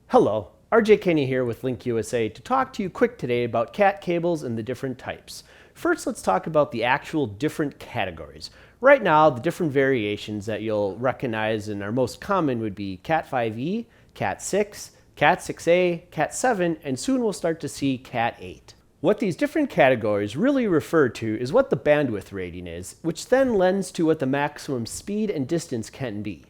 Hello, RJ Kenny here with Link USA to talk to you quick today about CAT cables and the different types. First, let's talk about the actual different categories. Right now, the different variations that you'll recognize and are most common would be Cat 5e, Cat 6, Cat 6a, Cat 7, and soon we'll start to see Cat 8. What these different categories really refer to is what the bandwidth rating is, which then lends to what the maximum speed and distance can be.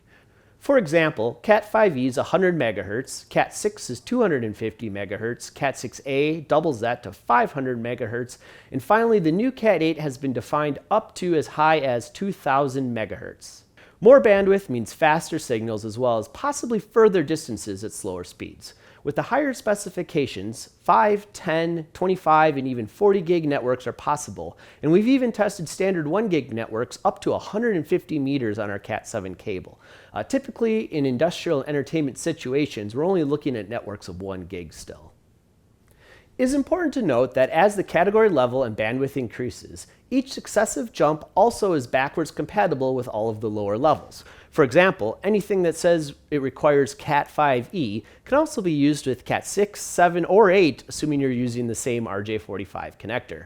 For example, Cat 5e is 100 MHz, Cat 6 is 250 MHz, Cat 6a doubles that to 500 MHz, and finally the new Cat 8 has been defined up to as high as 2000 MHz. More bandwidth means faster signals as well as possibly further distances at slower speeds. With the higher specifications, 5, 10, 25, and even 40 gig networks are possible, and we've even tested standard 1 gig networks up to 150 meters on our Cat 7 cable. Typically, in industrial and entertainment situations, we're only looking at networks of 1 gig still. It is important to note that as the category level and bandwidth increases, each successive jump also is backwards compatible with all of the lower levels. For example, anything that says it requires Cat 5e can also be used with Cat 6, 7, or 8, assuming you're using the same RJ45 connector.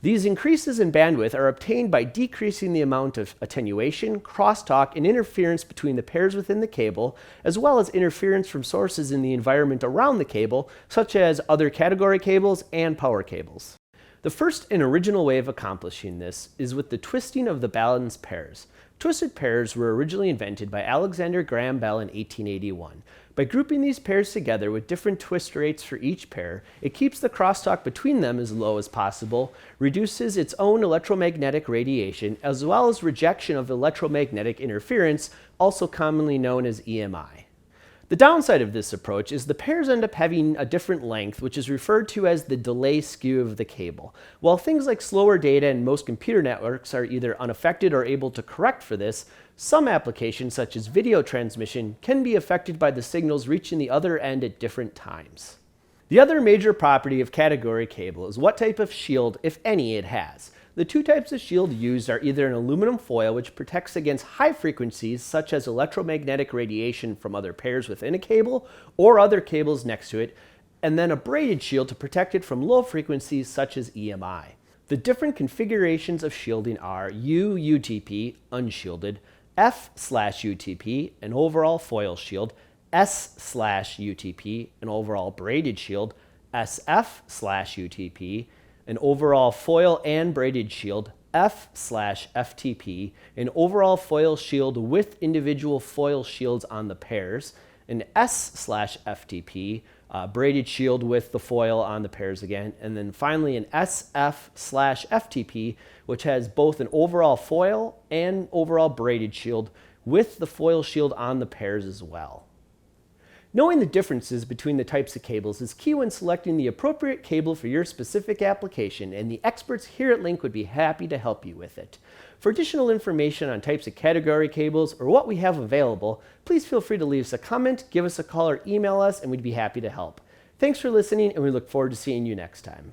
These increases in bandwidth are obtained by decreasing the amount of attenuation, crosstalk, and interference between the pairs within the cable, as well as interference from sources in the environment around the cable, such as other category cables and power cables. The first and original way of accomplishing this is with the twisting of the balanced pairs. Twisted pairs were originally invented by Alexander Graham Bell in 1881. By grouping these pairs together with different twist rates for each pair, it keeps the crosstalk between them as low as possible, reduces its own electromagnetic radiation, as well as rejection of electromagnetic interference, also commonly known as EMI. The downside of this approach is the pairs end up having a different length, which is referred to as the delay skew of the cable. While things like slower data and most computer networks are either unaffected or able to correct for this, some applications, such as video transmission, can be affected by the signals reaching the other end at different times. The other major property of category cable is what type of shield, if any, it has. The two types of shield used are either an aluminum foil, which protects against high frequencies such as electromagnetic radiation from other pairs within a cable or other cables next to it, and then a braided shield to protect it from low frequencies such as EMI. The different configurations of shielding are U-UTP, unshielded, F/UTP, an overall foil shield, S/UTP, an overall braided shield, SF/UTP, an overall foil and braided shield, F/FTP, an overall foil shield with individual foil shields on the pairs, an S/FTP, braided shield with the foil on the pairs again, and then finally an SF/FTP, which has both an overall foil and overall braided shield with the foil shield on the pairs as well. Knowing the differences between the types of cables is key when selecting the appropriate cable for your specific application, and the experts here at Link would be happy to help you with it. For additional information on types of category cables or what we have available, please feel free to leave us a comment, give us a call, or email us, and we'd be happy to help. Thanks for listening, and we look forward to seeing you next time.